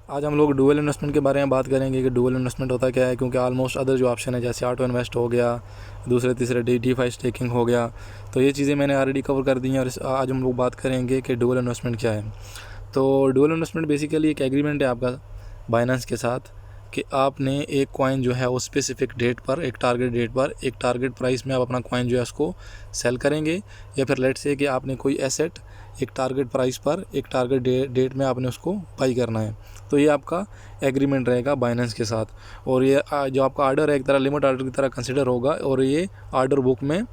आज हम लोग डुअल इन्वेस्टमेंट के बारे में बात करेंगे कि डुअल इन्वेस्टमेंट होता क्या है, क्योंकि ऑलमोस्ट अदर जो ऑप्शन है जैसे ऑटो इन्वेस्ट हो गया, दूसरे तीसरे DeFi स्टेकिंग हो गया, तो ये चीज़ें मैंने ऑलरेडी कवर कर दी हैं। और आज हम लोग बात करेंगे कि डुअल इन्वेस्टमेंट क्या है। तो डुअल इन्वेस्टमेंट बेसिकली एक एग्रीमेंट है आपका बाइनेंस के साथ कि आपने एक कॉइन जो है वो स्पेसिफिक डेट पर, एक टारगेट डेट पर, एक टारगेट प्राइस में आप अपना कॉइन जो है उसको सेल करेंगे, या फिर लेट्स से कि आपने कोई एसेट एक टारगेट प्राइस पर एक टारगेट डेट में आपने उसको बाई करना है। तो ये आपका एग्रीमेंट रहेगा बाइनेंस के साथ। और ये जो आपका ऑर्डर है एक तरह लिमिट ऑर्डर की तरह कंसिडर होगा और ये ऑर्डर बुक में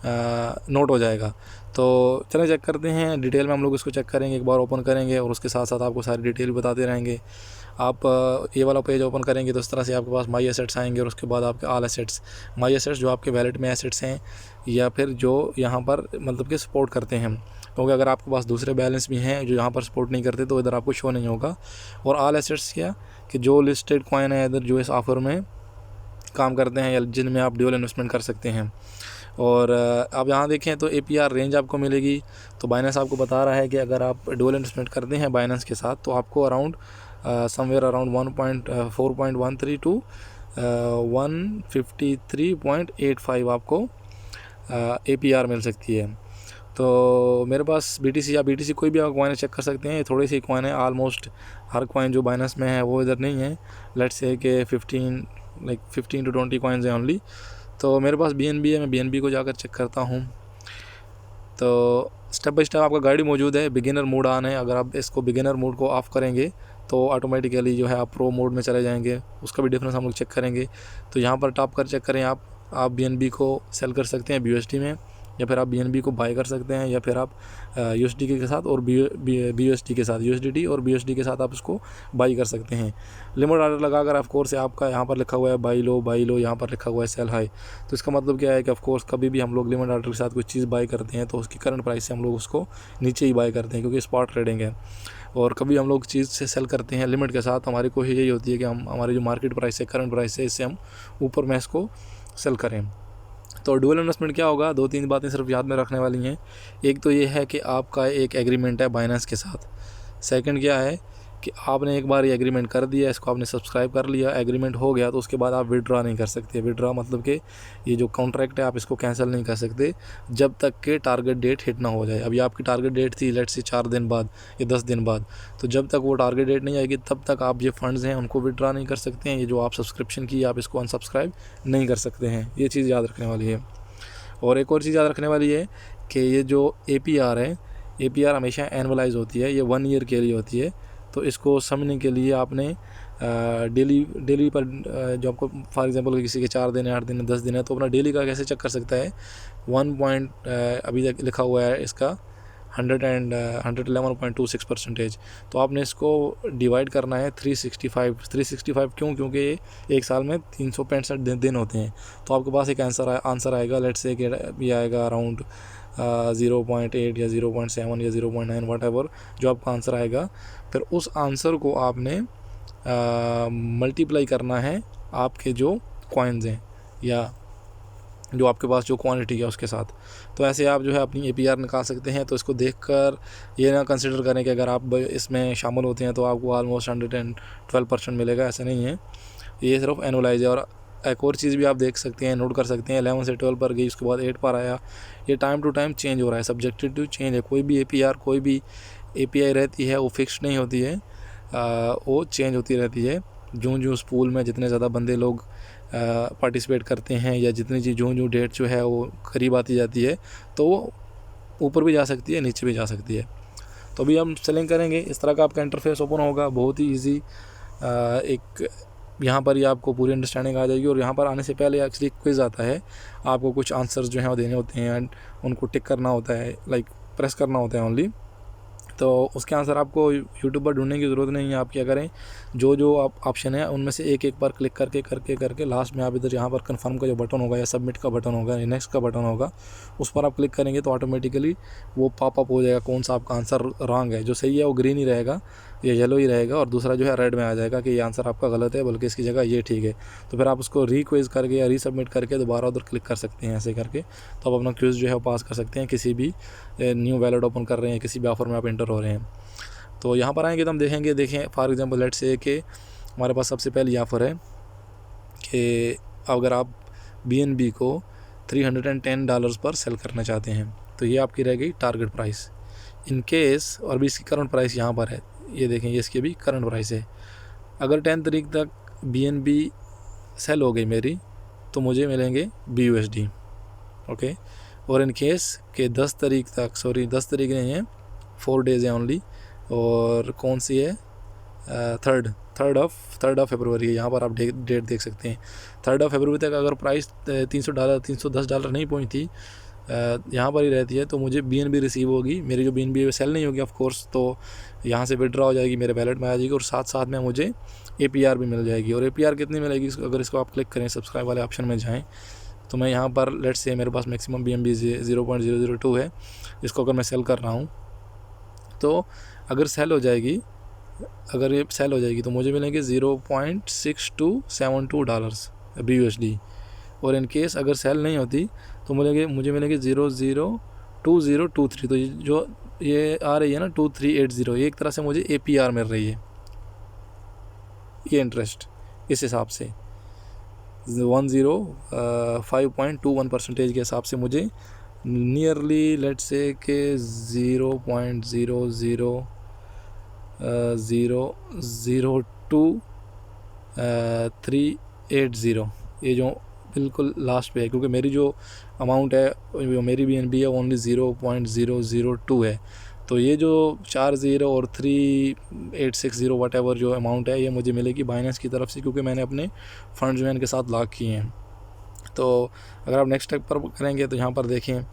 नोट हो जाएगा। तो चलें चेक करते हैं डिटेल में, हम लोग इसको चेक करेंगे, एक बार ओपन करेंगे और उसके साथ साथ आपको सारी डिटेल बताते रहेंगे। आप ये वाला पेज ओपन करेंगे तो इस तरह से आपके पास माई एसेट्स आएंगे और उसके बाद आपके ऑल एसेट्स, माई एसेट्स जो आपके वैलेट में एसेट्स हैं या फिर जो यहाँ पर मतलब कि सपोर्ट करते हैं, क्योंकि अगर आपके पास दूसरे बैलेंस भी हैं जो यहाँ पर सपोर्ट नहीं करते तो इधर आपको शो नहीं होगा। और ऑल एसेट्स क्या कि जो लिस्टेड कॉइन है इधर जो इस ऑफ़र में काम करते हैं या जिनमें आप ड्यूल इन्वेस्टमेंट कर सकते हैं। और आप यहाँ देखें तो APR रेंज आपको मिलेगी। तो बाइनेंस आपको बता रहा है कि अगर आप ड्यूल इन्वेस्टमेंट करते हैं बाइनेंस के साथ तो आपको अराउंड समवेयर अराउंड 4.13 टू 153.85 आपको APR मिल सकती है। तो मेरे पास BTC या BTC कोई भी आप कॉइन चेक कर सकते हैं। ये थोड़ी सी कॉइन है, ऑलमोस्ट हर कॉइन जो बाइनेंस में है वो इधर नहीं है। लेट्स से कि 15 to 20 कॉइन्स हैं ओनली। तो मेरे पास BNB है, मैं BNB को जाकर चेक करता हूँ। तो स्टेप बाय स्टेप आपका गाइड मौजूद है। बिगिनर मोड ऑन है, अगर आप इसको बिगिनर मोड को ऑफ़ करेंगे तो ऑटोमेटिकली जो है आप प्रो मोड में चले जाएंगे, उसका भी डिफरेंस हम लोग चेक करेंगे। तो यहाँ पर टॉप कर चेक करें आप BNB को सेल कर सकते हैं BUSD में, या फिर आप BNB को बाय कर सकते हैं, या फिर आप USD के साथ और BUSD के साथ, USDT और BUSD के साथ आप उसको बाई कर सकते हैं। लिमिट ऑर्डर लगाकर ऑफ कोर्स आपका यहाँ पर लिखा हुआ है बाई लो, यहाँ पर लिखा हुआ है सेल हाई। तो इसका मतलब क्या है कि ऑफ कोर्स कभी भी हम लोग लिमिट ऑर्डर के साथ कुछ चीज़ बाई करते हैं तो उसकी करंट प्राइस से हम लोग उसको नीचे ही बाई करते हैं, क्योंकि स्पॉट ट्रेडिंग है। और कभी हम लोग चीज़ से सेल करते हैं लिमिट के साथ, हमारी कोशिश यही होती है कि हम हमारी जो मार्केट प्राइस है, करंट प्राइस है, इससे हम ऊपर में इसको सेल करें। तो डुअल इन्वेस्टमेंट क्या होगा, 2-3 बातें सिर्फ याद में रखने वाली हैं। एक तो ये है कि आपका एक एग्रीमेंट है बाइनेंस के साथ। सेकंड क्या है कि आपने एक बार ये एग्रीमेंट कर दिया, इसको आपने सब्सक्राइब कर लिया, एग्रीमेंट हो गया, तो उसके बाद आप विड्रॉ नहीं कर सकते। विड्रॉ मतलब कि ये जो कॉन्ट्रैक्ट है आप इसको कैंसिल नहीं कर सकते जब तक कि टारगेट डेट हिट ना हो जाए। अभी आपकी टारगेट डेट थी लेट्स से 4 दिन बाद या 10 दिन बाद, तो जब तक वो टारगेट डेट नहीं आएगी तब तक आप ये फंड्स हैं उनको विड्रॉ नहीं कर सकते हैं। ये जो आप सब्सक्रिप्शन की आप इसको अनसब्सक्राइब नहीं कर सकते हैं। ये चीज़ याद रखने वाली है। और एक और चीज़ याद रखने वाली है कि ये जो APR है, APR हमेशा एनुअलाइज होती है, ये 1 ईयर के लिए होती है। तो इसको समझने के लिए आपने डेली पर जो आपको फॉर एग्जांपल किसी के 4 दिन है, 8 दिन है, 10 दिन है, तो अपना डेली का कैसे चेक कर सकता है। 1 पॉइंट अभी तक लिखा हुआ है इसका 111.26%। तो आपने इसको डिवाइड करना है 365 क्यों, क्योंकि एक साल में 365 दिन होते हैं। तो आपके पास एक आंसर आएगा, लेट्स से कि ये आएगा अराउंड 0.8 या 0.7 या 0.9 वट एवर जो आपका आंसर आएगा। फिर उस आंसर को आपने मल्टीप्लाई करना है आपके जो कॉइन्स हैं या जो आपके पास जो क्वांटिटी है उसके साथ। तो ऐसे आप जो है अपनी APR निकाल सकते हैं। तो इसको देखकर ये ना कंसिडर करें कि अगर आप इसमें शामिल होते हैं तो आपको ऑलमोस्ट 112% मिलेगा, ऐसा नहीं है। ये सिर्फ एनुअलाइज है। और एक और चीज़ भी आप देख सकते हैं, नोट कर सकते हैं, 11 से 12 पर गई, उसके बाद 8 पर आया। ये टाइम टू टाइम चेंज हो रहा है, सब्जेक्टेड टू चेंज है। कोई भी APR कोई भी API रहती है वो फिक्स नहीं होती है, वो चेंज होती रहती है। जो उस पूल में जितने ज़्यादा बंदे लोग पार्टिसिपेट करते हैं या जितनी चीज़ जो डेट जो है वो करीब आती जाती है तो वो ऊपर भी जा सकती है, नीचे भी जा सकती है। तो अभी हम सेलिंग करेंगे, इस तरह का आपका इंटरफेस ओपन होगा, बहुत ही ईजी। एक यहाँ पर ही आपको पूरी अंडरस्टैंडिंग आ जाएगी। और यहाँ पर आने से पहले एक्चुअली क्विज़ आता है, आपको कुछ आंसर्स जो हैं वो देने होते हैं एंड उनको टिक करना होता है, लाइक प्रेस करना होता है ओनली। तो उसके आंसर आपको यूट्यूब पर ढूंढने की ज़रूरत नहीं है। आप क्या करें, जो आप ऑप्शन है उनमें से एक बार क्लिक करके लास्ट में आप इधर यहाँ पर कंफर्म का जो बटन होगा या सबमिट का बटन होगा या नेक्स्ट का बटन होगा, उस पर आप क्लिक करेंगे तो ऑटोमेटिकली वो पॉपअप हो जाएगा कौन सा आपका आंसर रॉन्ग है। जो सही है वो ग्रीन ही रहेगा या येलो ही रहेगा, और दूसरा जो है रेड में आ जाएगा कि ये आंसर आपका गलत है, बल्कि इसकी जगह ये ठीक है। तो फिर आप उसको रीक्विज़ करके या रीसबमिट करके दोबारा उधर क्लिक कर सकते हैं। ऐसे करके तो आप अपना क्विज़ जो है वो पास कर सकते हैं, किसी भी न्यू वैलेट ओपन कर रहे हैं, किसी भी ऑफर में आप एंटर हो रहे हैं। तो यहाँ पर आएंगे तो हम देखें फॉर एग्जांपल लेट्स से कि हमारे पास सबसे पहले यहाँ पर है कि अगर आप BNB को $310 पर सेल करना चाहते हैं तो ये आपकी रह गई टारगेट प्राइस इन केस। और भी इसकी करंट प्राइस यहाँ पर है, ये देखें, ये इसकी भी करंट प्राइस है। अगर 10 तारीख तक BNB सेल हो गई मेरी तो मुझे मिलेंगे BUSD, ओके। और इन केस के 10 तारीख तक, 10 तारीख नहीं है, 4 डेज़ है ओनली, और कौन सी है, थर्ड ऑफ फरवरी, यहाँ पर आप डेट देख सकते हैं। 3 फरवरी तक अगर प्राइस $300 $310 नहीं पहुँचती, यहाँ पर ही रहती है, तो मुझे BNB रिसीव होगी। मेरी जो BNB सेल नहीं होगी ऑफ कोर्स, तो यहाँ से विड्रॉ हो जाएगी, मेरे वैलेट में आ जाएगी, और साथ में मुझे APR भी मिल जाएगी। और APR कितनी मिलेगी, अगर इसको आप क्लिक करें, सब्सक्राइब वाले ऑप्शन में जाएँ, तो मैं यहाँ पर लेट्स से मेरे पास मैक्सिमम BNB 0.002 है। इसको अगर मैं सेल कर रहा हूँ तो अगर ये सेल हो जाएगी तो मुझे मिलेंगे $0.6272 BUSD। और इन केस अगर सेल नहीं होती तो मुझे मिलेंगे 0.02023। तो जो ये आ रही है ना 2380, ये एक तरह से मुझे APR मिल रही है, ये इंटरेस्ट इस हिसाब से 105.21% के हिसाब से मुझे नियरली लेट्स से कि 0.0002380 ये जो बिल्कुल लास्ट पे है, क्योंकि मेरी जो अमाउंट है, जो मेरी BNB है, ओनली 0.002 है। तो ये जो 40 और 3860 वट जो अमाउंट है, ये मुझे मिलेगी बाइनेंस की तरफ से, क्योंकि मैंने अपने फंड्स में इनके साथ लॉक किए हैं। तो अगर आप नेक्स्ट स्टेप पर करेंगे तो यहाँ पर देखें,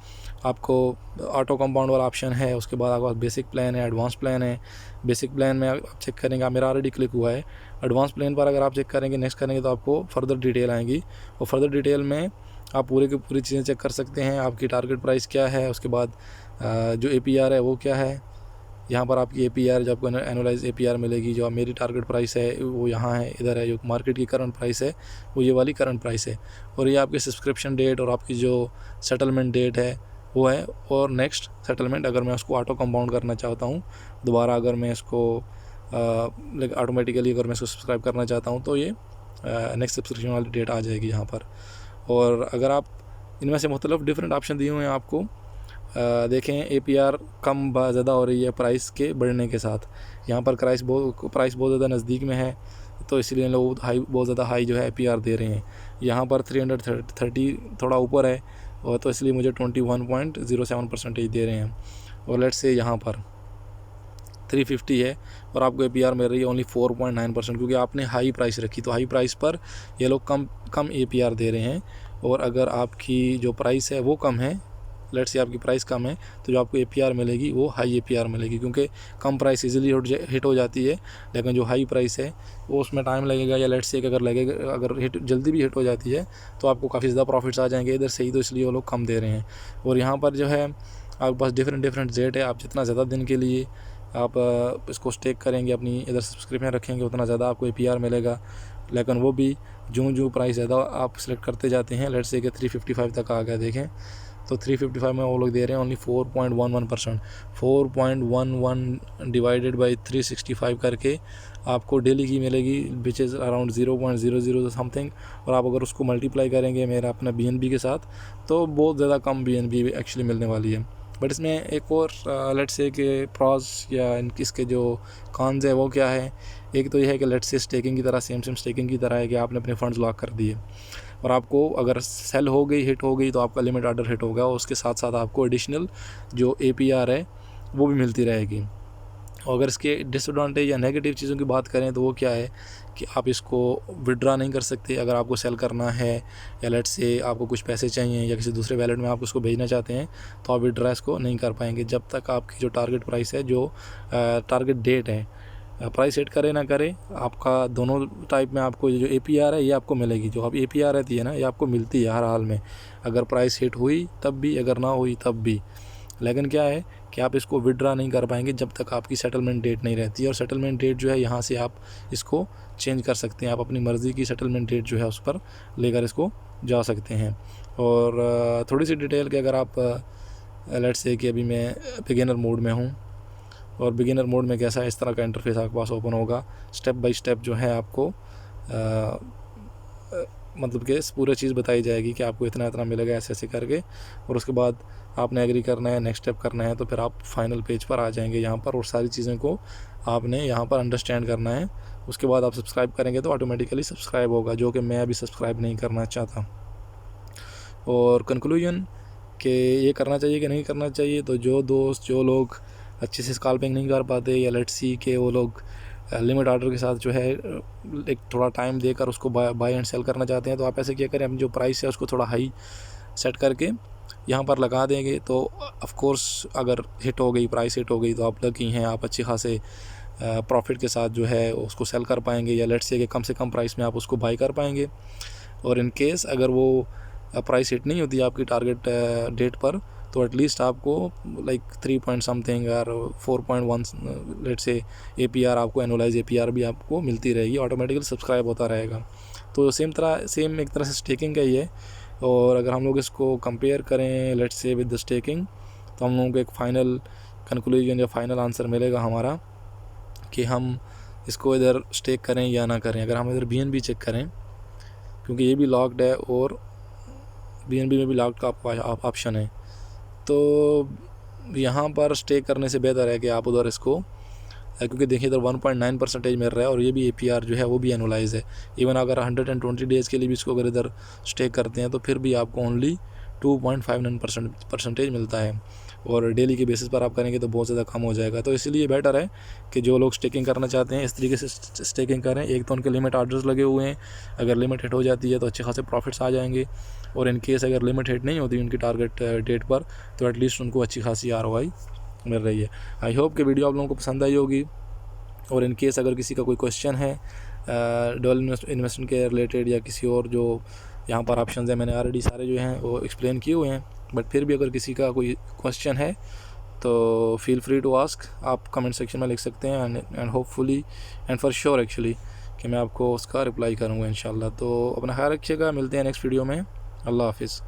आपको ऑटो कंपाउंड वाला ऑप्शन है, उसके बाद आपके पास बेसिक प्लान है, एडवांस प्लान है। बेसिक प्लान में आप चेक करेंगे, आप मेरा ऑलरेडी क्लिक हुआ है। एडवांस प्लान पर अगर आप चेक करेंगे, नेक्स्ट करेंगे, तो आपको फर्दर डिटेल आएंगी, और फर्दर डिटेल में आप पूरी की पूरी चीज़ें चेक कर सकते हैं। आपकी टारगेट प्राइस क्या है, उसके बाद जो APR है वो क्या है। यहाँ पर आपकी APR जो आपको एनुअलाइज APR मिलेगी, जो मेरी टारगेट प्राइस है वो यहाँ है, इधर है। जो मार्केट की करंट प्राइस है वो ये वाली करंट प्राइस है, और ये आपकी सब्सक्रिप्शन डेट और आपकी जो सेटलमेंट डेट है वो है। और नेक्स्ट सेटलमेंट अगर मैं उसको ऑटो कंपाउंड करना चाहता हूँ दोबारा, अगर मैं इसको ऑटोमेटिकली अगर मैं इसको सब्सक्राइब करना चाहता हूँ, तो ये नेक्स्ट सब्सक्रिप्शन वाली डेट आ जाएगी यहाँ पर। और अगर आप इनमें से मुख्तलिफ डिफरेंट ऑप्शन दिए हुए हैं आपको, देखें APR कम ज़्यादा हो रही है प्राइस के बढ़ने के साथ। यहाँ पर प्राइस बहुत ज़्यादा नज़दीक में है, तो इसलिए लोग बहुत ज़्यादा हाई जो है APR दे रहे हैं। यहाँ पर 330 थोड़ा ऊपर है, और तो इसलिए मुझे 21.07% दे रहे हैं। और लेट्स से यहाँ पर 350 है और आपको APR मिल रही है ओनली 4.9%, क्योंकि आपने हाई प्राइस रखी, तो हाई प्राइस पर ये लोग कम APR दे रहे हैं। और अगर आपकी जो प्राइस है वो कम है, लेट्स से आपकी प्राइस कम है, तो जो आपको APR मिलेगी वो हाई APR मिलेगी, क्योंकि कम प्राइस इजीली हिट हो जाती है, लेकिन जो हाई प्राइस है वो उसमें टाइम लगेगा, या लेट्स से अगर हिट जल्दी भी हिट हो जाती है तो आपको काफ़ी ज़्यादा प्रॉफिट्स आ जाएंगे इधर से ही, तो इसलिए वो लोग कम दे रहे हैं। और यहाँ पर जो है आपके पास डिफरेंट रेट है, आप जितना ज़्यादा दिन के लिए आप इसको स्टेक करेंगे, अपनी इधर सब्सक्रिप्शन रखेंगे, उतना ज़्यादा आपको APR मिलेगा। लेकिन वो भी जो प्राइस ज़्यादा आप सेलेक्ट करते जाते हैं, लेट्स से कि 355 तक आ गया, देखें तो 355 में वो लोग दे रहे हैं ओनली 4.11%। 4.11 डिवाइडेड बाई 365 करके आपको डेली की मिलेगी, विच इज़ अराउंड 0.00 समथिंग। और आप अगर उसको मल्टीप्लाई करेंगे मेरा अपना BNB के साथ, तो बहुत ज़्यादा कम BNB एक्चुअली मिलने वाली है। बट इसमें एक और लेट्स से कि प्रॉस या इसके जो कॉन्स है वो क्या है। एक तो ये है कि लेट्स से स्टेकिंग की तरह, सेम स्टेकिंग की तरह है कि आपने अपने फंड्स लॉक कर दिए, और आपको अगर सेल हो गई, हिट हो गई, तो आपका लिमिट ऑर्डर हिट होगा, और उसके साथ साथ आपको एडिशनल जो APR है वो भी मिलती रहेगी। और अगर इसके डिसएडवांटेज या नेगेटिव चीज़ों की बात करें तो वो क्या है कि आप इसको विड्रा नहीं कर सकते। अगर आपको सेल करना है, या लेट्स से आपको कुछ पैसे चाहिए या किसी दूसरे वैलेट में आप उसको भेजना चाहते हैं, तो आप विड्रा इसको नहीं कर पाएंगे जब तक आपकी जो टारगेट प्राइस है, जो टारगेट डेट है, प्राइस हिट करे ना करे, आपका दोनों टाइप में आपको जो APR है ये आपको मिलेगी। जो आप APR रहती है ना, ये आपको मिलती है हर हाल में, अगर प्राइस हिट हुई तब भी, अगर ना हुई तब भी। लेकिन क्या है कि आप इसको विड्रा नहीं कर पाएंगे जब तक आपकी सेटलमेंट डेट नहीं रहती है। और सेटलमेंट डेट जो है, यहाँ से आप इसको चेंज कर सकते हैं, आप अपनी मर्ज़ी की सेटलमेंट डेट जो है उस पर लेकर इसको जा सकते हैं। और थोड़ी सी डिटेल कि अगर आप लेट्स से कि अभी मैं बिगिनर मोड में हूँ, और बिगिनर मोड में कैसा है, इस तरह का इंटरफेस आपके पास ओपन होगा। स्टेप बाय स्टेप जो है आपको मतलब कि पूरी चीज़ बताई जाएगी कि आपको इतना इतना मिलेगा ऐसे ऐसे करके, और उसके बाद आपने एग्री करना है, नेक्स्ट स्टेप करना है, तो फिर आप फाइनल पेज पर आ जाएंगे यहाँ पर, और सारी चीज़ों को आपने यहाँ पर अंडरस्टैंड करना है। उसके बाद आप सब्सक्राइब करेंगे तो ऑटोमेटिकली सब्सक्राइब होगा, जो कि मैं अभी सब्सक्राइब नहीं करना चाहता। और कंक्लूजन कि ये करना चाहिए कि नहीं करना चाहिए, तो जो लोग अच्छे से स्कैल्पिंग नहीं कर पाते, या लेट्स सी के वो लोग लिमिट ऑर्डर के साथ जो है एक थोड़ा टाइम देकर उसको बाय एंड सेल करना चाहते हैं, तो आप ऐसे क्या करें, अपनी जो प्राइस है उसको थोड़ा हाई सेट करके यहाँ पर लगा देंगे। तो ऑफ कोर्स अगर हिट हो गई, प्राइस हिट हो गई, तो आप लकी हैं, आप अच्छे खासे प्रॉफिट के साथ जो है उसको सेल कर पाएंगे, या लेट्स से कि कम से कम प्राइस में आप उसको बाई कर पाएंगे। और इन केस अगर वो प्राइस हिट नहीं होती आपकी टारगेट डेट पर, तो एटलीस्ट आपको लाइक 3 पॉइंट समथिंग और 4.1 लेट से APR, आपको एनुअलाइज APR भी आपको मिलती रहेगी, ऑटोमेटिकली सब्सक्राइब होता रहेगा। तो सेम एक तरह से स्टेकिंग का ही है। और अगर हम लोग इसको कंपेयर करें let's say with the staking, तो हम लोगों को एक फ़ाइनल कंक्लूजन या फाइनल आंसर मिलेगा हमारा कि हम इसको इधर स्टेक करें या ना करें। अगर हम इधर BNB चेक करें, क्योंकि ये भी लॉक्ड है और BNB में भी लॉक्ड का ऑप्शन है, तो यहाँ पर स्टे करने से बेहतर है कि आप उधर इसको, क्योंकि देखिए इधर 1.9% मिल रहा है, और ये भी APR जो है वो भी एनुअलाइज है। इवन अगर 120 डेज़ के लिए भी इसको अगर इधर स्टे करते हैं, तो फिर भी आपको ओनली 2.59% मिलता है, और डेली के बेसिस पर आप करेंगे तो बहुत ज़्यादा कम हो जाएगा। तो इसलिए बेटर है कि जो लोग स्टेकिंग करना चाहते हैं इस तरीके से स्टेकिंग करें। एक तो उनके लिमिट ऑर्डर्स लगे हुए हैं, अगर लिमिट हिट हो जाती है तो अच्छे खासे प्रॉफिट्स आ जाएंगे, और इन केस अगर लिमिट हिट नहीं होती उनकी टारगेट डेट पर, तो एटलीस्ट उनको अच्छी खासी ROI मिल रही है। आई होप कि वीडियो आप लोगों को पसंद आई होगी, और इन केस अगर किसी का कोई क्वेश्चन है डुअल इन्वेस्टमेंट के रिलेटेड या किसी और जो यहाँ पर ऑप्शन है, मैंने ऑलरेडी सारे जो हैं वो एक्सप्लेन किए हुए हैं, बट फिर भी अगर किसी का कोई क्वेश्चन है तो फील फ्री टू आस्क, आप कमेंट सेक्शन में लिख सकते हैं, and hopefully and for sure actually कि मैं आपको उसका रिप्लाई करूँगा इंशाल्लाह। तो अपना ख्याल रखिएगा, मिलते हैं नेक्स्ट वीडियो में। अल्लाह हाफिज़।